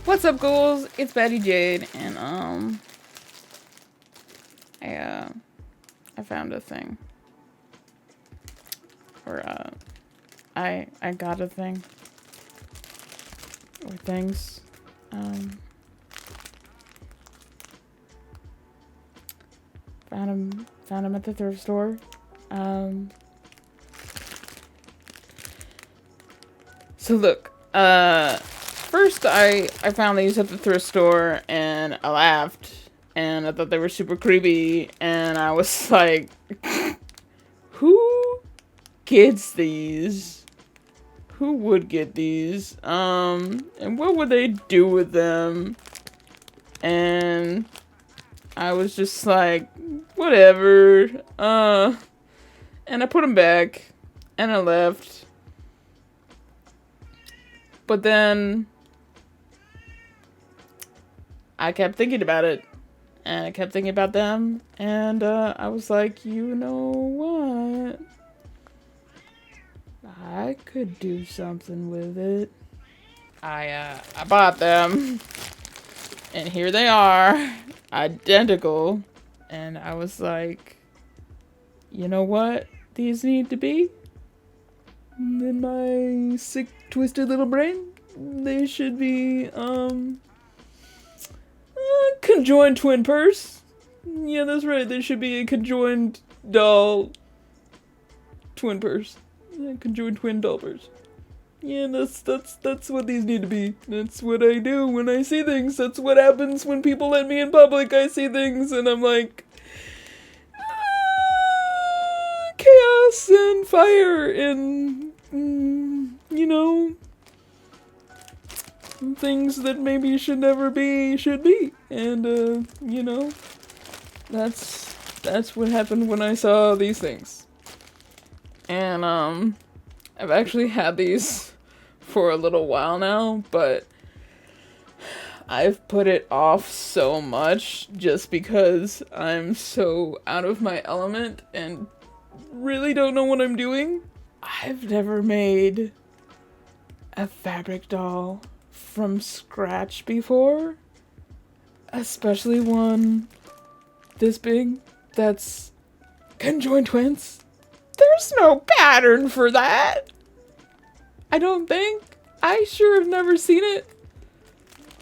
What's up, ghouls? It's Betty Jade, and I found a thing, or I got a thing, or things. Found him at the thrift store. So look, first I found these at the thrift store and I laughed and I thought they were super creepy and I was like, who gets these? Who would get these? And what would they do with them? And I was just like, whatever. And I put them back and I left. But then I kept thinking about it, and I kept thinking about them, and I was like, you know what? I could do something with it. I bought them, and here they are, identical, and I was like, you know what these need to be? In my sick, twisted little brain, they should be, conjoined twin purse. Yeah, that's right. There should be a conjoined doll twin purse. Yeah, conjoined twin doll purse. Yeah, that's what these need to be. That's what I do when I see things. That's what happens when people let me in public. I see things and I'm like, chaos and fire and, you know, things that maybe should never be, should be. And, you know, that's what happened when I saw these things. And, I've actually had these for a little while now, but I've put it off so much just because I'm so out of my element and really don't know what I'm doing. I've never made a fabric doll from scratch before, especially one this big that's conjoined twins. There's no pattern for that. I don't think. I sure have never seen it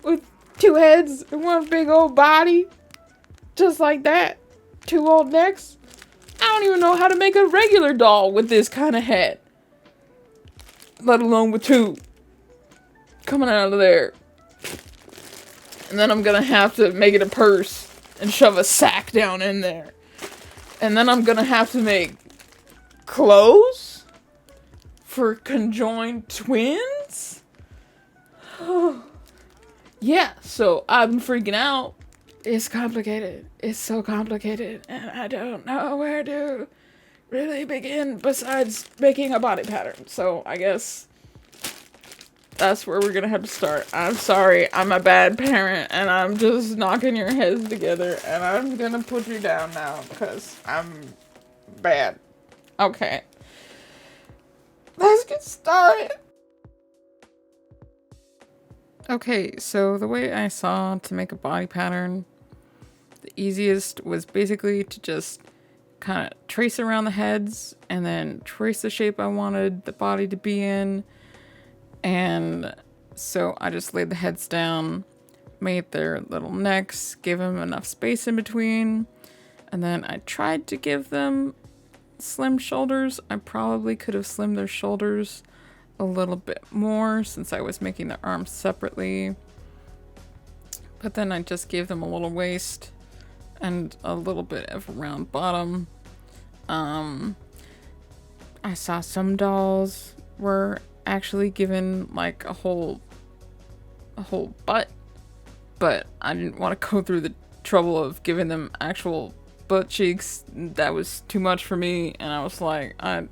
with two heads and one big old body, just like that. Two old necks. I don't even know how to make a regular doll with this kind of head, let alone with two coming out of there. And then I'm gonna have to make it a purse and shove a sack down in there. And then I'm gonna have to make clothes for conjoined twins? Yeah, so I'm freaking out. It's complicated. It's so complicated, and I don't know where to really begin besides making a body pattern. So I guess that's where we're gonna have to start. I'm sorry, I'm a bad parent, and I'm just knocking your heads together, and I'm gonna put you down now, because I'm bad. Okay. Let's get started. Okay, so the way I saw to make a body pattern, the easiest was basically to just kind of trace around the heads and then trace the shape I wanted the body to be in. And so I just laid the heads down, made their little necks, gave them enough space in between, and then I tried to give them slim shoulders. I probably could have slimmed their shoulders a little bit more since I was making their arms separately. But then I just gave them a little waist and a little bit of a round bottom. I saw some dolls were actually given like a whole butt, but I didn't want to go through the trouble of giving them actual butt cheeks. That was too much for me, and I was like, I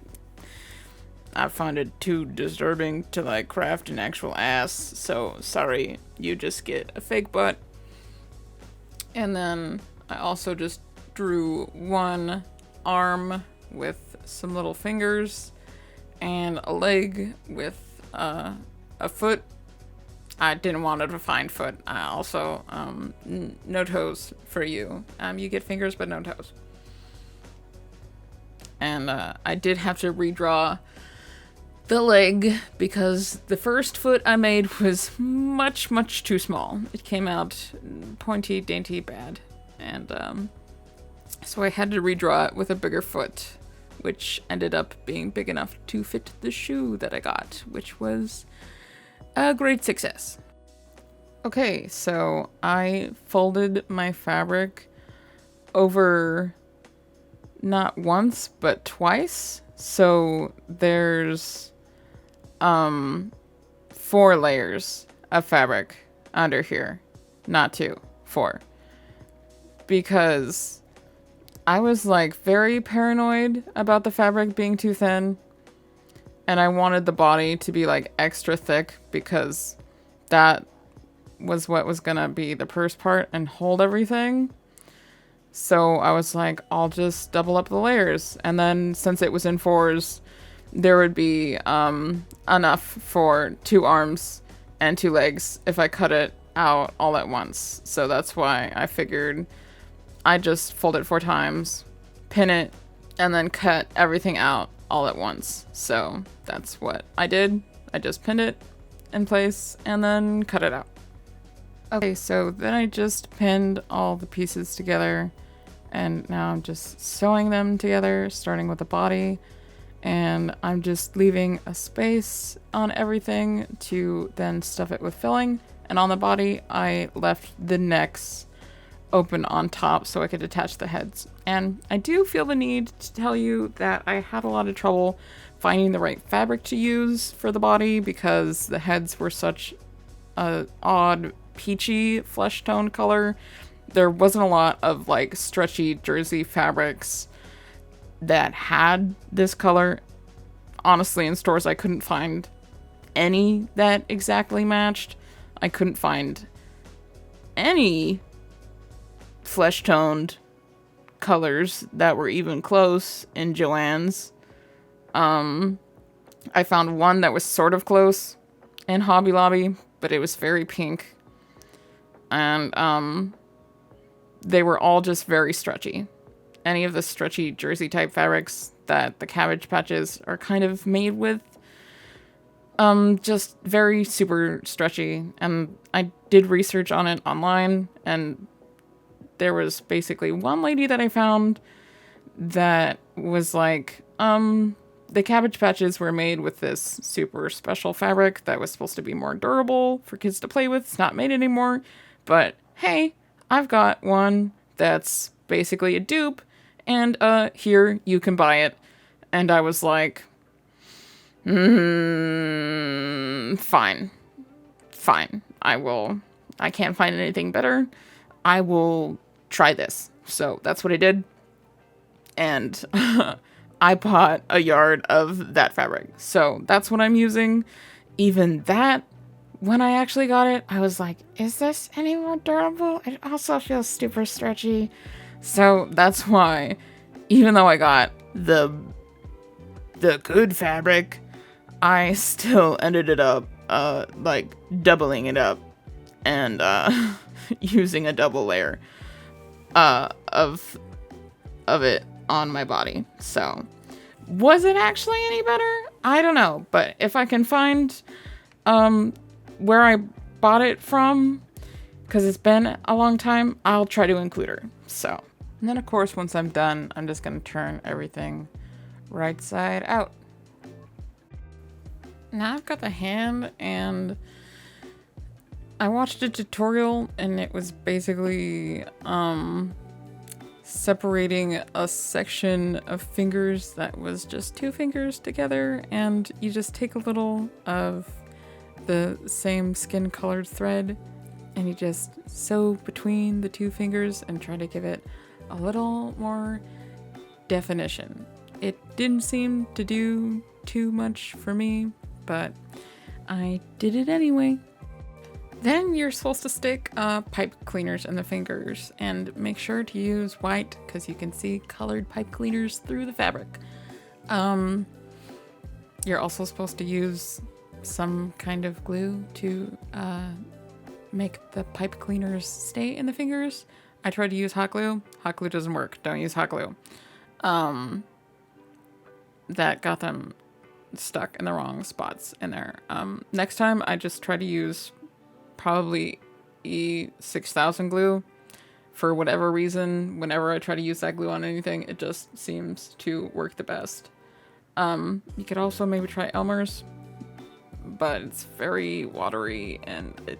find it too disturbing to like craft an actual ass, so sorry, you just get a fake butt. And then I also just drew one arm with some little fingers and a leg with a foot I didn't want a defined foot. I also, no toes for you. You get fingers, but no toes. And I did have to redraw the leg because the first foot I made was much, much too small. It came out pointy, dainty, bad. And so I had to redraw it with a bigger foot, which ended up being big enough to fit the shoe that I got, which was a great success. Okay, so I folded my fabric over not once, but twice. So there's 4 layers of fabric under here. Not 2, 4. Because I was like very paranoid about the fabric being too thin. And I wanted the body to be like extra thick because that was what was gonna be the purse part and hold everything. So I was like, I'll just double up the layers. And then since it was in 4s, there would be enough for 2 arms and 2 legs if I cut it out all at once. So that's why I figured I'd just fold it 4 times, pin it, and then cut everything out all at once. So that's what I did. I just pinned it in place and then cut it out. Okay, so then I just pinned all the pieces together and now I'm just sewing them together, starting with the body, and I'm just leaving a space on everything to then stuff it with filling. And on the body, I left the necks open on top so I could attach the heads. And I do feel the need to tell you that I had a lot of trouble finding the right fabric to use for the body because the heads were such a odd peachy flesh tone color. There wasn't a lot of like stretchy jersey fabrics that had this color. Honestly, in stores I couldn't find any that exactly matched. I couldn't find any flesh toned colors that were even close in Joann's. I found one that was sort of close in Hobby Lobby, but it was very pink. And they were all just very stretchy. Any of the stretchy jersey type fabrics that the Cabbage Patches are kind of made with, just very super stretchy. And I did research on it online, and there was basically one lady that I found that was like, the Cabbage Patches were made with this super special fabric that was supposed to be more durable for kids to play with. It's not made anymore, but hey, I've got one that's basically a dupe, and here, you can buy it. And I was like, fine. I can't find anything better. I will try this. So that's what I did. And I bought a yard of that fabric. So that's what I'm using. Even that, when I actually got it, I was like, is this any more durable? It also feels super stretchy. So that's why, even though I got the good fabric, I still ended it up like doubling it up and using a double layer of it on my body. So was it actually any better? I don't know, but if I can find where I bought it from, because it's been a long time, I'll try to include her. So, and then of course once I'm done, I'm just gonna turn everything right side out. Now I've got the hand, and I watched a tutorial, and it was basically separating a section of fingers that was just 2 fingers together, and you just take a little of the same skin colored thread and you just sew between the 2 fingers and try to give it a little more definition. It didn't seem to do too much for me, but I did it anyway. Then you're supposed to stick pipe cleaners in the fingers, and make sure to use white because you can see colored pipe cleaners through the fabric. You're also supposed to use some kind of glue to make the pipe cleaners stay in the fingers. I tried to use hot glue. Hot glue doesn't work. Don't use hot glue. That got them stuck in the wrong spots in there. Next time I just try to use probably E6000 glue. For whatever reason, whenever I try to use that glue on anything, it just seems to work the best. You could also maybe try Elmer's, but it's very watery and it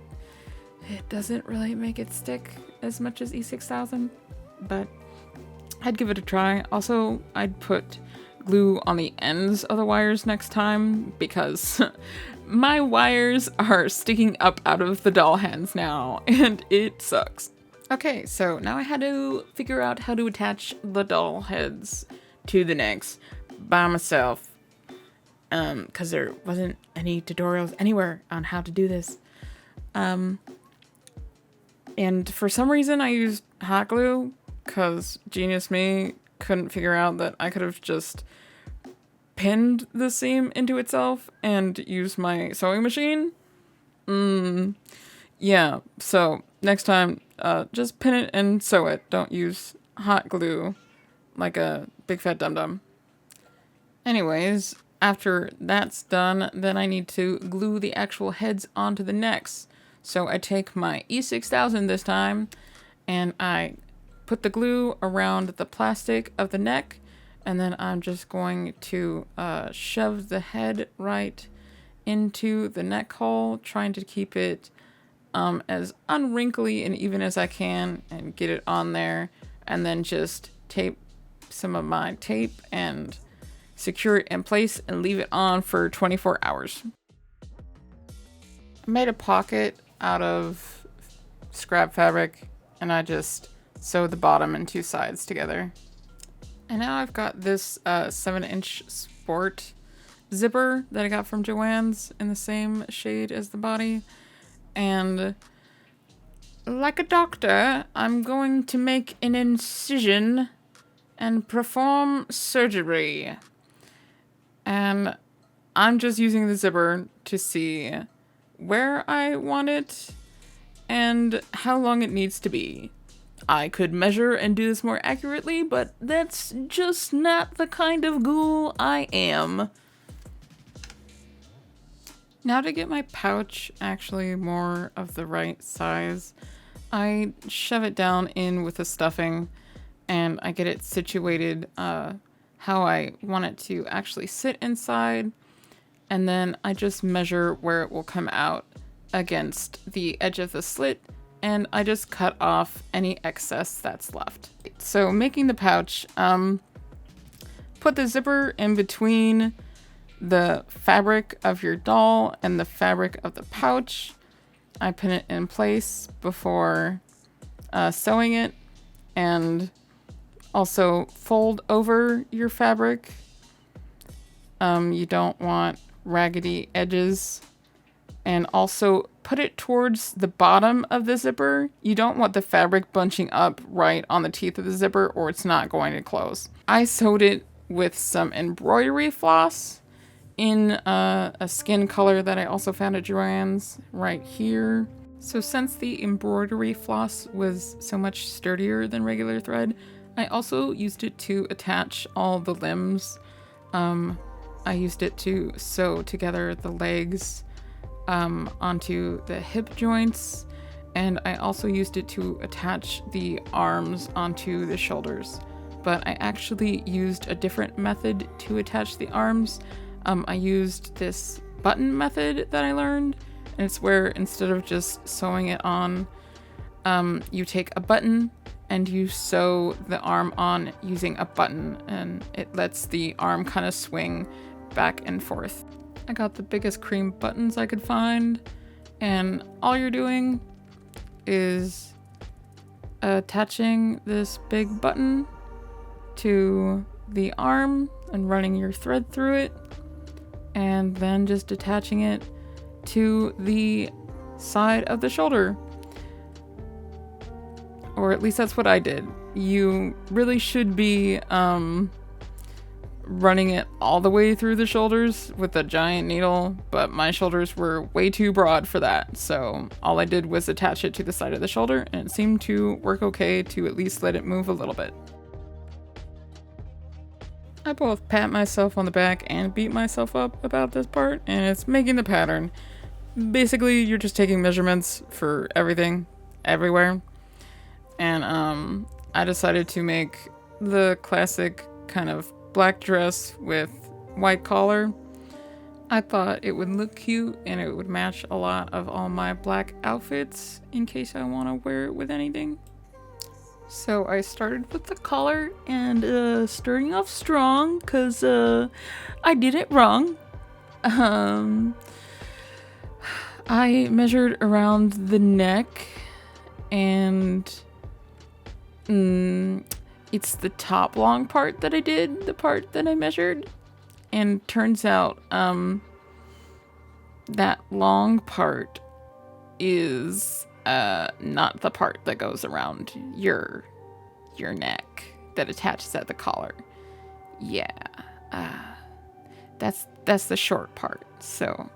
doesn't really make it stick as much as E6000, but I'd give it a try. Also, I'd put glue on the ends of the wires next time because my wires are sticking up out of the doll hands now and it sucks. Okay, so now I had to figure out how to attach the doll heads to the necks by myself, because there wasn't any tutorials anywhere on how to do this. And for some reason I used hot glue, because genius me couldn't figure out that I could have just pinned the seam into itself and used my sewing machine. Yeah, so next time, just pin it and sew it. Don't use hot glue like a big fat dum-dum. Anyways, after that's done, then I need to glue the actual heads onto the necks. So I take my E6000 this time, and I put the glue around the plastic of the neck, and then I'm just going to shove the head right into the neck hole, trying to keep it as unwrinkly and even as I can and get it on there, and then just tape some of my tape and secure it in place and leave it on for 24 hours. I made a pocket out of scrap fabric and I just sewed the bottom and two sides together. And now I've got this 7-inch sport zipper that I got from Joann's in the same shade as the body. And like a doctor, I'm going to make an incision and perform surgery. And I'm just using the zipper to see where I want it and how long it needs to be. I could measure and do this more accurately, but that's just not the kind of ghoul I am. Now to get my pouch actually more of the right size, I shove it down in with the stuffing and I get it situated how I want it to actually sit inside, and then I just measure where it will come out against the edge of the slit, and I just cut off any excess that's left. So making the pouch, put the zipper in between the fabric of your doll and the fabric of the pouch. I pin it in place before sewing it, and also fold over your fabric. You don't want raggedy edges, and also put it towards the bottom of the zipper. You don't want the fabric bunching up right on the teeth of the zipper or it's not going to close. I sewed it with some embroidery floss in a skin color that I also found at Joann's right here. So since the embroidery floss was so much sturdier than regular thread, I also used it to attach all the limbs. I used it to sew together the legs onto the hip joints, and I also used it to attach the arms onto the shoulders. But I actually used a different method to attach the arms. I used this button method that I learned, and it's where instead of just sewing it on, you take a button and you sew the arm on using a button, and it lets the arm kind of swing back and forth. I got the biggest cream buttons I could find, and all you're doing is attaching this big button to the arm and running your thread through it, and then just attaching it to the side of the shoulder. Or at least that's what I did. You really should be running it all the way through the shoulders with a giant needle, but my shoulders were way too broad for that, so all I did was attach it to the side of the shoulder, and it seemed to work okay to at least let it move a little bit. I both pat myself on the back and beat myself up about this part, and it's making the pattern. Basically, you're just taking measurements for everything, everywhere, and I decided to make the classic kind of black dress with white collar. I thought it would look cute and it would match a lot of all my black outfits in case I want to wear it with anything. So I started with the collar and starting off strong because I did it wrong. I measured around the neck and it's the top long part that I did, the part that I measured. And turns out that long part is not the part that goes around your neck that attaches at the collar. Yeah, that's the short part. So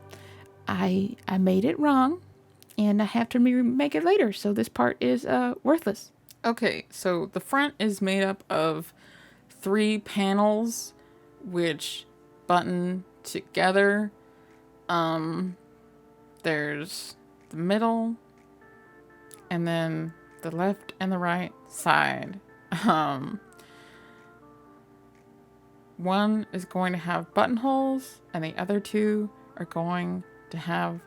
I made it wrong, and I have to remake it later. So this part is worthless. Okay, so the front is made up of 3 panels, which button together. There's the middle, and then the left and the right side. One is going to have buttonholes, and the other 2 are going to have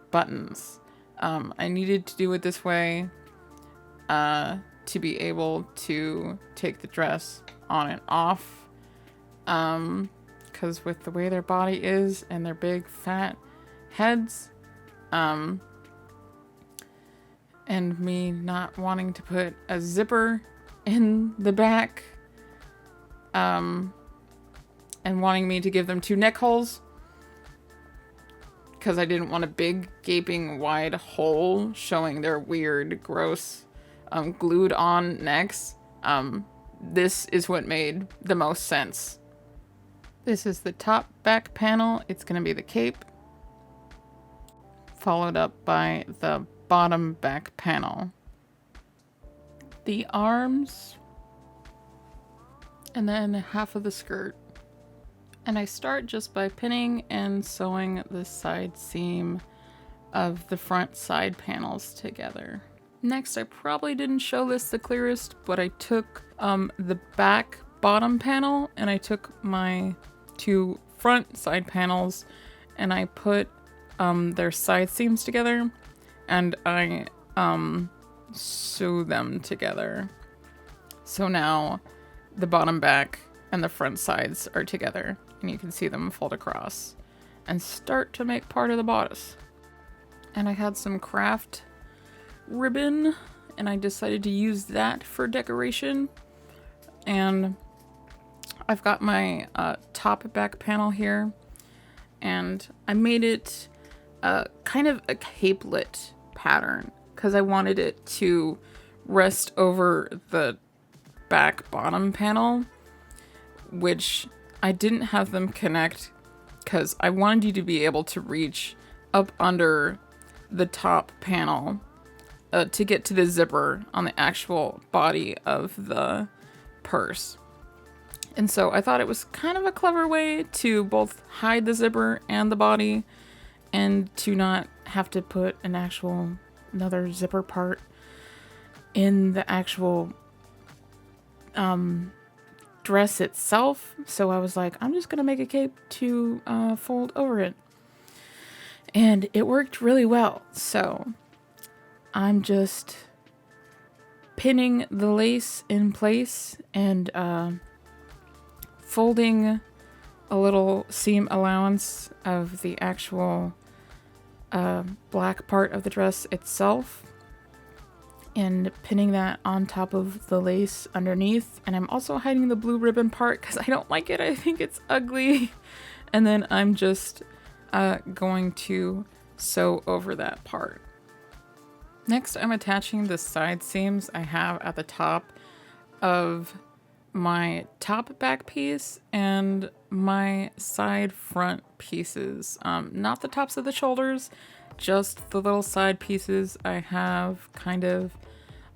buttons. I needed to do it this way to be able to take the dress on and off. Because with the way their body is and their big fat heads, and me not wanting to put a zipper in the back, and wanting me to give them 2 neck holes, because I didn't want a big gaping wide hole showing their weird, gross, glued on necks. This is what made the most sense. This is the top back panel. It's going to be the cape, followed up by the bottom back panel, the arms, and then half of the skirt. And I start just by pinning and sewing the side seam of the front side panels together. Next, I probably didn't show this the clearest, but I took the back bottom panel and I took my 2 front side panels and I put their side seams together and I sew them together. So now the bottom back and the front sides are together, and you can see them fold across and start to make part of the bodice. And I had some craft ribbon and I decided to use that for decoration. And I've got my top back panel here, and I made it kind of a capelet pattern because I wanted it to rest over the back bottom panel, which I didn't have them connect because I wanted you to be able to reach up under the top panel to get to the zipper on the actual body of the purse. And so I thought it was kind of a clever way to both hide the zipper and the body and to not have to put another zipper part in the actual dress itself. So I was like, I'm just gonna make a cape to fold over it, and it worked really well. So I'm just pinning the lace in place and folding a little seam allowance of the actual black part of the dress itself and pinning that on top of the lace underneath. And I'm also hiding the blue ribbon part because I don't like it. I think it's ugly. And then I'm just going to sew over that part. Next, I'm attaching the side seams I have at the top of my top back piece and my side front pieces. Not the tops of the shoulders, just the little side pieces I have kind of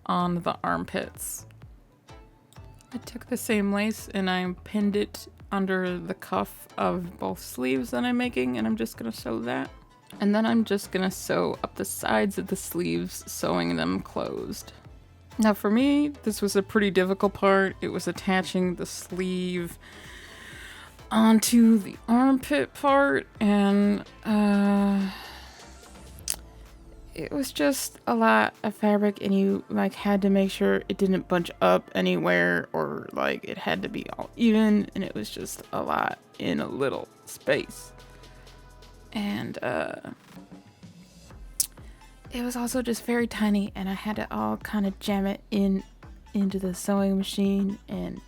on the armpits. I took the same lace and I pinned it under the cuff of both sleeves that I'm making, and I'm just gonna sew that. And then I'm just gonna sew up the sides of the sleeves, sewing them closed. Now for me, this was a pretty difficult part. It was attaching the sleeve onto the armpit part, and it was just a lot of fabric, and you like had to make sure it didn't bunch up anywhere, or like it had to be all even, and it was just a lot in a little space. And it was also just very tiny, and I had to all kind of jam it into the sewing machine, and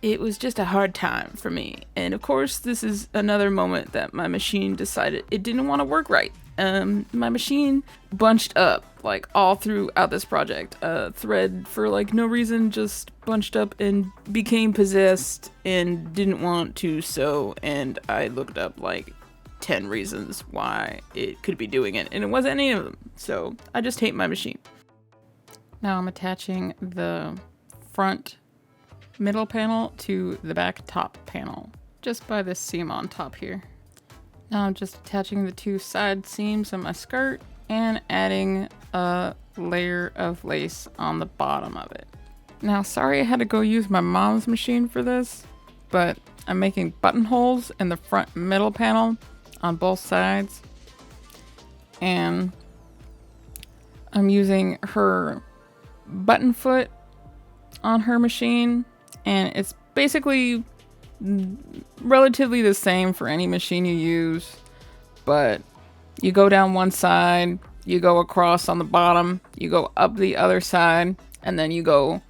it was just a hard time for me. And of course, this is another moment that my machine decided it didn't want to work right. My machine bunched up like all throughout this project. Thread for like no reason just bunched up and became possessed and didn't want to sew, and I looked up like 10 reasons why it could be doing it, and it wasn't any of them. So I just hate my machine. Now I'm attaching the front middle panel to the back top panel, just by this seam on top here. Now I'm just attaching the two side seams of my skirt and adding a layer of lace on the bottom of it. Now, sorry I had to go use my mom's machine for this, but I'm making buttonholes in the front middle panel on both sides, and I'm using her button foot on her machine, and it's basically relatively the same for any machine you use, but you go down one side, you go across on the bottom, you go up the other side, and then you go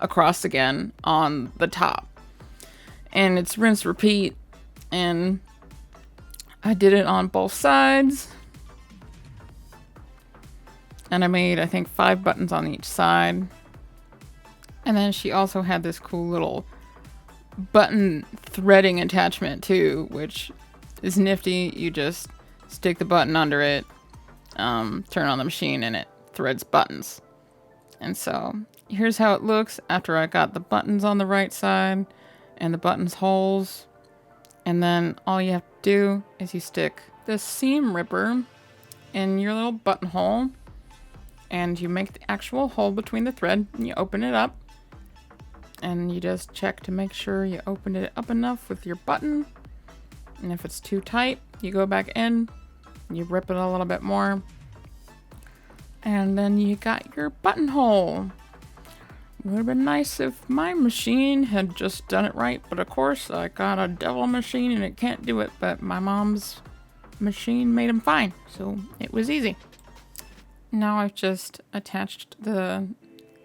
across again on the top, and it's rinse repeat. And I did it on both sides, and I made, I think, 5 buttons on each side. And then she also had this cool little button threading attachment too, which is nifty. You just stick the button under it, turn on the machine, and it threads buttons. And so here's how it looks after I got the buttons on the right side and the buttons holes. And then all you have to do is you stick the seam ripper in your little buttonhole, and you make the actual hole between the thread, and you open it up, and you just check to make sure you opened it up enough with your button. And if it's too tight, you go back in, you rip it a little bit more, and then you got your buttonhole. Would have been nice if my machine had just done it right, but of course I got a devil machine and it can't do it, but my mom's machine made them fine, so it was easy. Now I've just attached the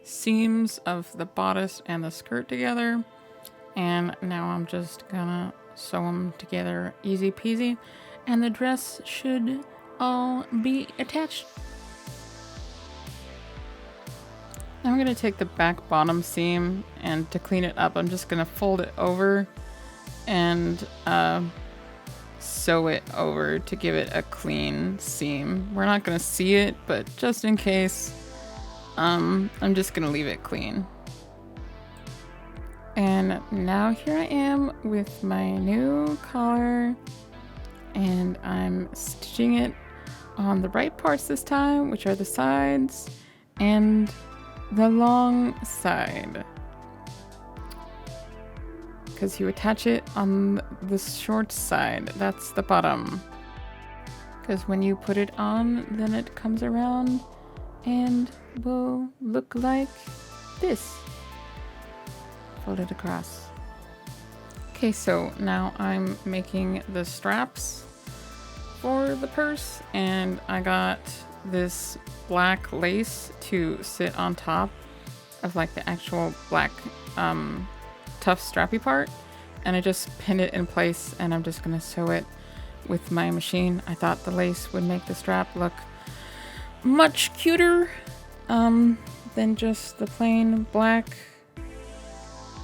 seams of the bodice and the skirt together, and now I'm just gonna sew them together easy peasy, and the dress should all be attached. Now I'm going to take the back bottom seam, and to clean it up, I'm just going to fold it over and sew it over to give it a clean seam. We're not going to see it, but just in case, I'm just going to leave it clean. And now here I am with my new collar, and I'm stitching it on the right parts this time, which are the sides and the long side, because you attach it on the short side, that's the bottom, because when you put it on, then it comes around and will look like this, folded across. Okay, so now I'm making the straps for the purse, and I got this black lace to sit on top of like the actual black tough strappy part, and I just pinned it in place, and I'm just gonna sew it with my machine. I thought the lace would make the strap look much cuter than just the plain black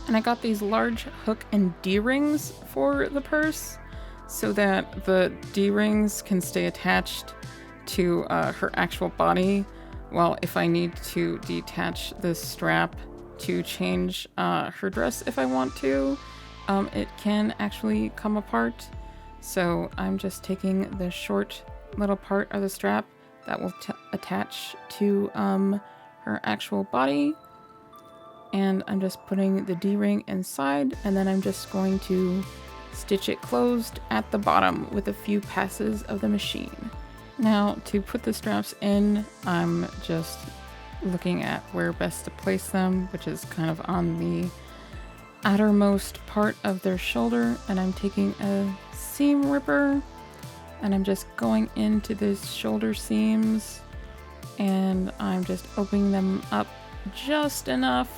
And I got these large hook and D-rings for the purse so that the D-rings can stay attached to her actual body. Well, if I need to detach the strap to change her dress if I want to, it can actually come apart. So I'm just taking the short little part of the strap that will attach to her actual body, and I'm just putting the D-ring inside, and then I'm just going to stitch it closed at the bottom with a few passes of the machine. Now, to put the straps in, I'm just looking at where best to place them, which is kind of on the outermost part of their shoulder, and I'm taking a seam ripper and I'm just going into these shoulder seams and I'm just opening them up just enough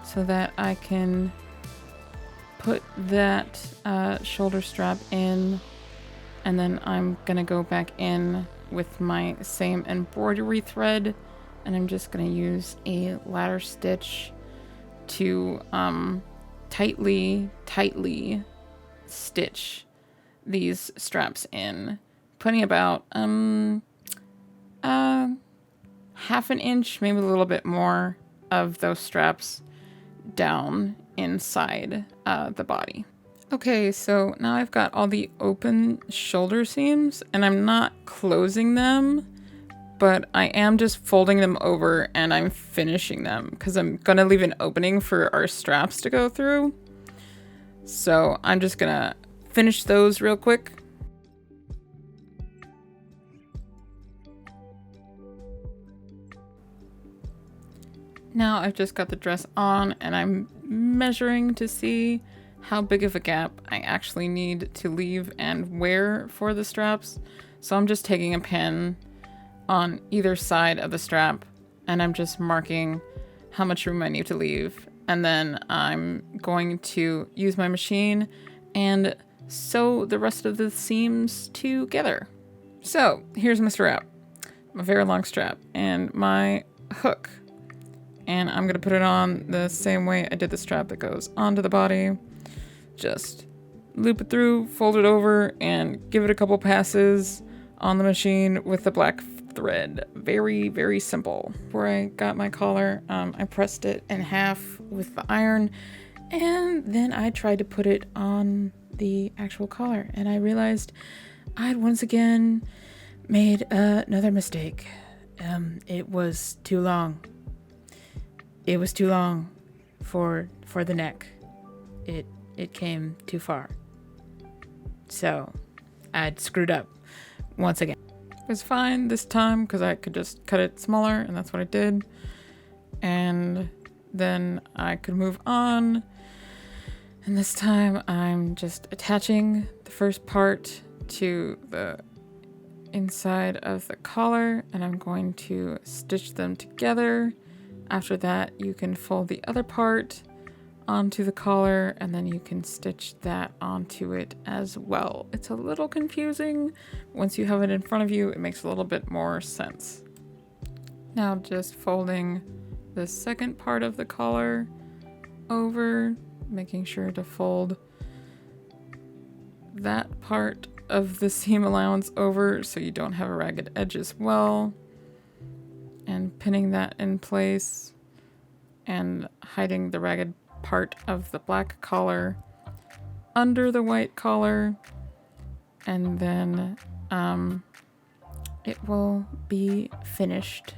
so that I can put that shoulder strap in, and then I'm gonna go back in with my same embroidery thread, and I'm just gonna use a ladder stitch to tightly stitch these straps in, putting about half an inch, maybe a little bit more of those straps down inside the body. Okay, so now I've got all the open shoulder seams and I'm not closing them, but I am just folding them over and I'm finishing them because I'm gonna leave an opening for our straps to go through. So I'm just gonna finish those real quick. Now I've just got the dress on and I'm measuring to see how big of a gap I actually need to leave and wear for the straps. So I'm just taking a pin on either side of the strap and I'm just marking how much room I need to leave. And then I'm going to use my machine and sew the rest of the seams together. So here's my strap, my very long strap, and my hook. And I'm gonna put it on the same way I did the strap that goes onto the body. Just loop it through, fold it over, and give it a couple passes on the machine with the black thread. Very, very simple. Before I got my collar, I pressed it in half with the iron, and then I tried to put it on the actual collar, and I realized I'd once again made another mistake. It was too long. It was too long for the neck. It came too far. So I'd screwed up once again. It was fine this time because I could just cut it smaller, and that's what I did. And then I could move on. And this time I'm just attaching the first part to the inside of the collar, and I'm going to stitch them together. After that, you can fold the other part onto the collar, and then you can stitch that onto it as well. It's a little confusing. Once you have it in front of you, it makes a little bit more sense. Now just folding the second part of the collar over, making sure to fold that part of the seam allowance over so you don't have a ragged edge as well, and pinning that in place and hiding the ragged part of the black collar under the white collar, and then it will be finished.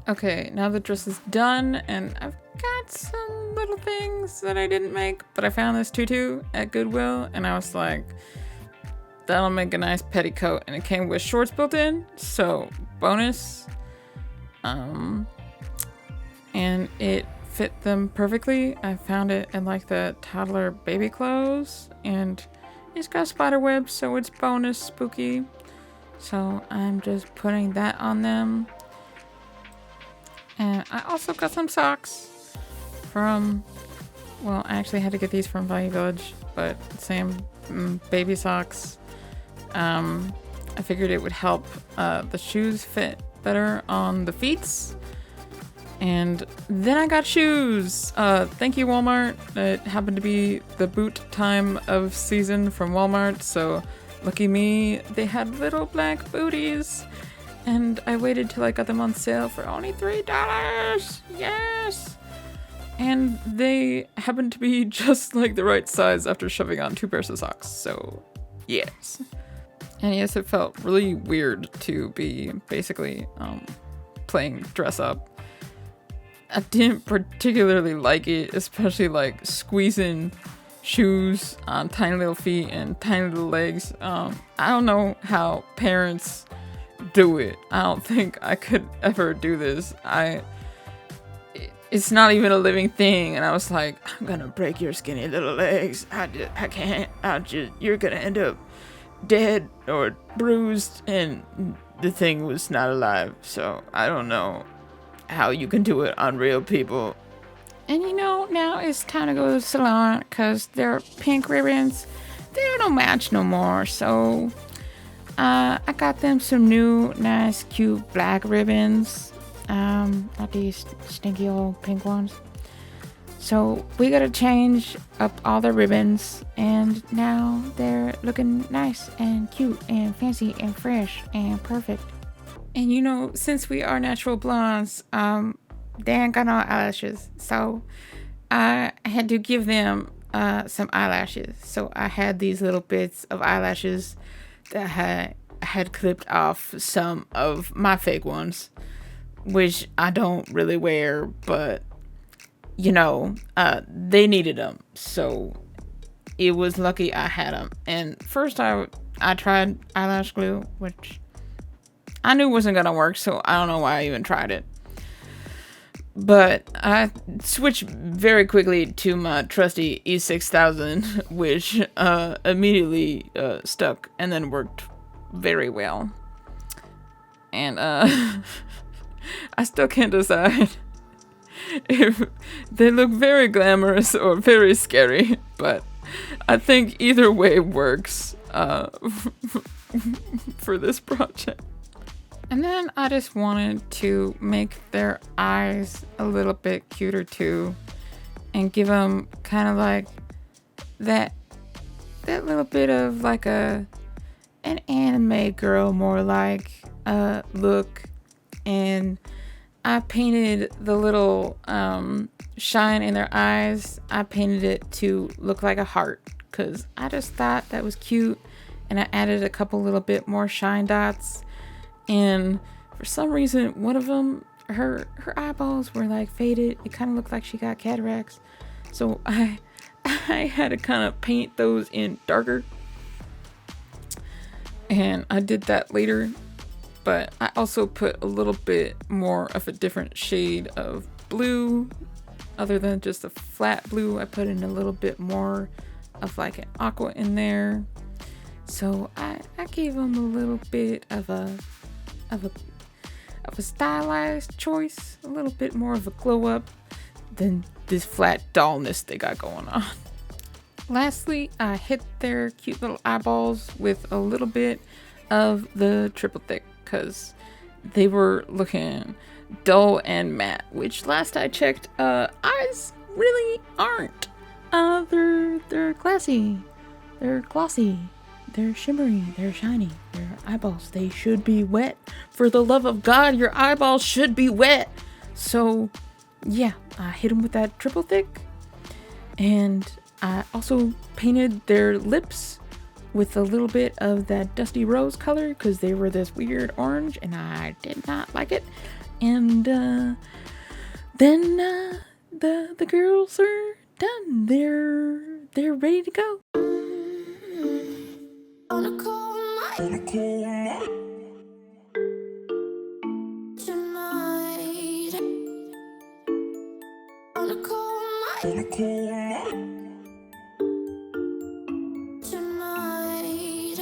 Okay, now the dress is done, and I've got some little things that I didn't make, but I found this tutu at Goodwill, and I was like, that'll make a nice petticoat, and it came with shorts built in, so bonus. And it fit them perfectly. I found it in like the toddler baby clothes, and it's got spider webs, so it's bonus spooky. So I'm just putting that on them. And I also got some socks from, well, I actually had to get these from Value Village, but same baby socks. I figured it would help the shoes fit better on the feet. And then I got shoes. Thank you, Walmart. It happened to be the boot time of season from Walmart, so lucky me, they had little black booties. And I waited till I got them on sale for only $3. Yes! And they happened to be just like the right size after shoving on 2 pairs of socks, so yes. And yes, it felt really weird to be basically playing dress up. I didn't particularly like it, especially like squeezing shoes on tiny little feet and tiny little legs. I don't know how parents do it. I don't think I could ever do this. It's not even a living thing, and I was like, I'm gonna break your skinny little legs. I can't. You're gonna end up dead or bruised, and the thing was not alive. So I don't know how you can do it on real people. And you know, now it's time to go to the salon because their pink ribbons, they don't match no more. So I got them some new nice cute black ribbons. Not these stinky old pink ones. So we gotta change up all the ribbons, and now they're looking nice and cute and fancy and fresh and perfect. And you know, since we are natural blondes, they ain't got no eyelashes, so I had to give them some eyelashes. So I had these little bits of eyelashes that I had clipped off some of my fake ones, which I don't really wear, but you know, they needed them, so it was lucky I had them. And first I tried eyelash glue, which I knew wasn't gonna work, so I don't know why I even tried it. But I switched very quickly to my trusty E6000, which immediately stuck and then worked very well. And I still can't decide if they look very glamorous or very scary, but I think either way works for this project. And then I just wanted to make their eyes a little bit cuter too, and give them kind of like that little bit of like an anime girl more like look. And I painted the little shine in their eyes. I painted it to look like a heart because I just thought that was cute, and I added a couple little bit more shine dots. And for some reason, one of them, her eyeballs were like faded. It kind of looked like she got cataracts. So I had to kind of paint those in darker. And I did that later. But I also put a little bit more of a different shade of blue. Other than just a flat blue, I put in a little bit more of like an aqua in there. So I gave them a little bit of a stylized choice, a little bit more of a glow up than this flat dullness they got going on. Lastly, I hit their cute little eyeballs with a little bit of the triple thick because they were looking dull and matte, which last I checked, eyes really aren't. They're classy, they're glossy, they're shimmery, they're shiny. Their eyeballs, they should be wet. For the love of God, your eyeballs should be wet. So yeah, I hit them with that triple thick. And I also painted their lips with a little bit of that dusty rose color because they were this weird orange and I did not like it. And then the girls are done. They're ready to go. On a cold night. On a cold night. Tonight. On a cold night. On a cold night. Tonight.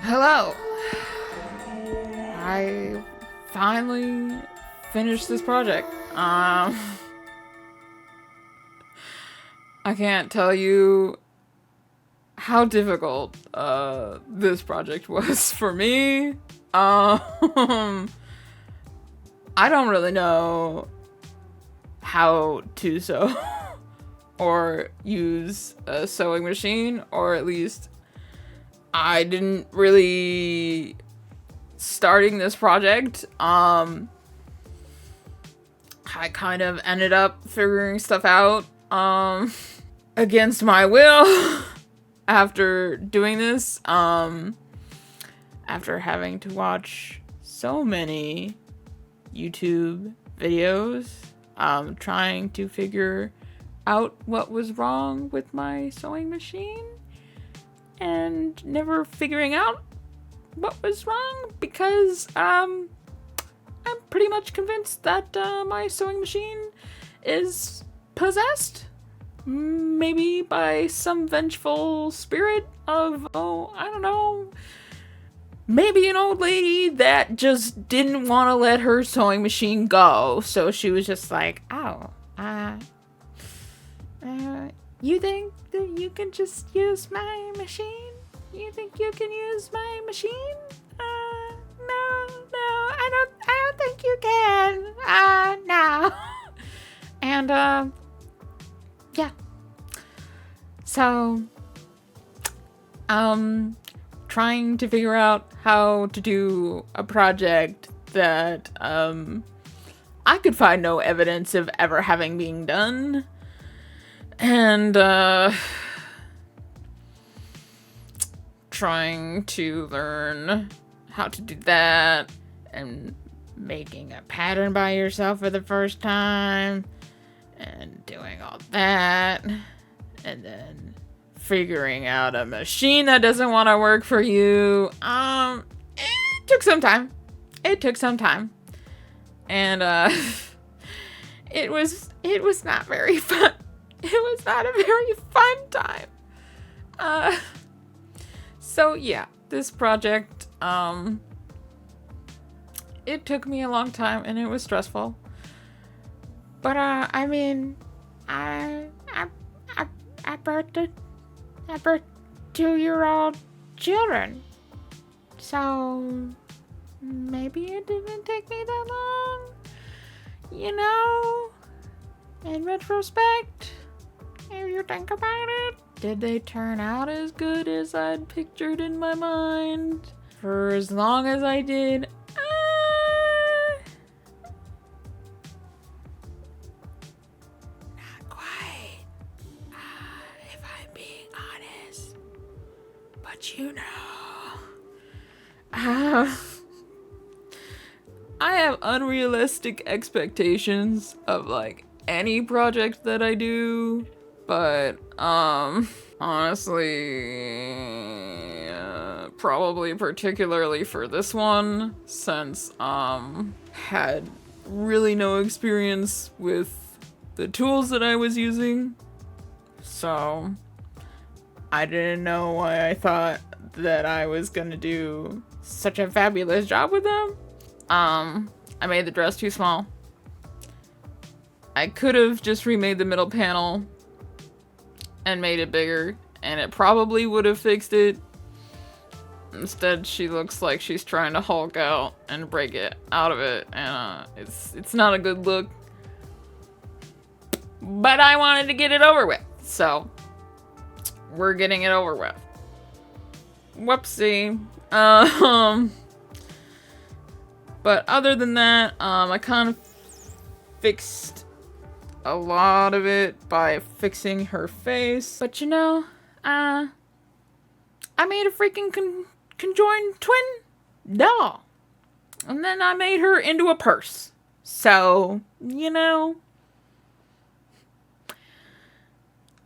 Hello. I finally finished this project. I can't tell you how difficult this project was for me. I don't really know how to sew or use a sewing machine, or at least I didn't really starting this project. I kind of ended up figuring stuff out against my will after doing this, after having to watch so many YouTube videos, trying to figure out what was wrong with my sewing machine and never figuring out what was wrong because I'm pretty much convinced that my sewing machine is possessed. Maybe by some vengeful spirit of, I don't know, maybe an old lady that just didn't want to let her sewing machine go. So she was just like, you think that you can just use my machine? You think you can use my machine? No, I don't think you can. No. And, yeah. So, trying to figure out how to do a project that, I could find no evidence of ever having been done. And, trying to learn how to do that, and making a pattern by yourself for the first time, and doing all that, and then figuring out a machine that doesn't want to work for you. It took some time. And, it was not very fun. It was not a very fun time. So yeah, this project, it took me a long time and it was stressful. But, I mean, I birthed 2-year-old children. So maybe it didn't take me that long. You know, in retrospect, if you think about it, did they turn out as good as I'd pictured in my mind? For as long as I did, not quite. If I'm being honest. But you know. I have unrealistic expectations of, like, any project that I do. But, honestly, probably particularly for this one, since, had really no experience with the tools that I was using. So, I didn't know why I thought that I was gonna do such a fabulous job with them. I made the dress too small. I could have just remade the middle panel and made it bigger, and it probably would have fixed it. Instead, she looks like she's trying to Hulk out and break it out of it, and it's not a good look. But I wanted to get it over with, so we're getting it over with. Whoopsie. But other than that, I kind of fixed a lot of it by fixing her face. But you know, I made a freaking conjoined twin doll. And then I made her into a purse. So, you know,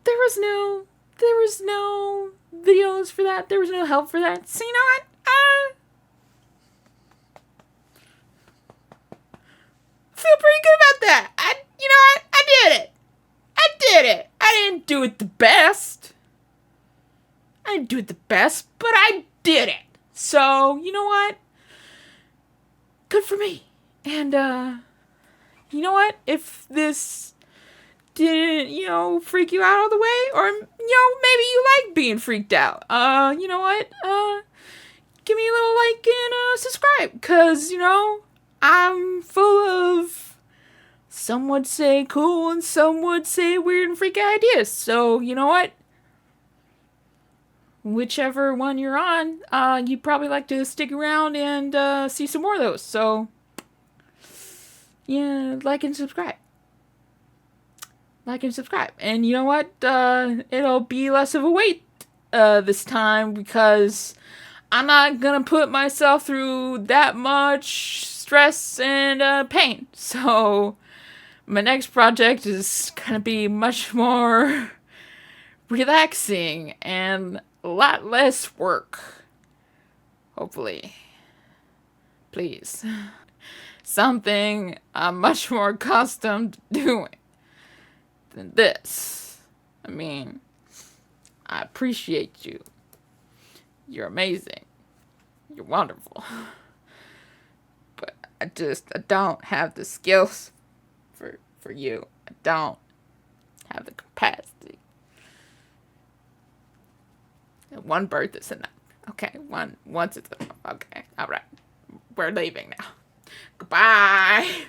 there was no videos for that. There was no help for that. So you know what? Feel pretty good about that. You know what? I did it. do it the best, but I did it. So, you know what? Good for me. And, you know what? If this didn't, freak you out all the way, or, maybe you like being freaked out, you know what? Give me a little like and subscribe, because, I'm full of, some would say cool and some would say weird and freaky ideas. So, you know what? Whichever one you're on, you'd probably like to stick around and see some more of those. So, yeah, like and subscribe. Like and subscribe. And you know what? It'll be less of a wait this time, because I'm not gonna put myself through that much stress and pain. So, my next project is gonna be much more relaxing and a lot less work. Hopefully. Please. Something I'm much more accustomed to doing than this. I mean, I appreciate you. You're amazing. You're wonderful. But I don't have the skills for you. I don't have the capacity. One birth is enough. Okay, once it's enough. Okay, alright. We're leaving now. Goodbye.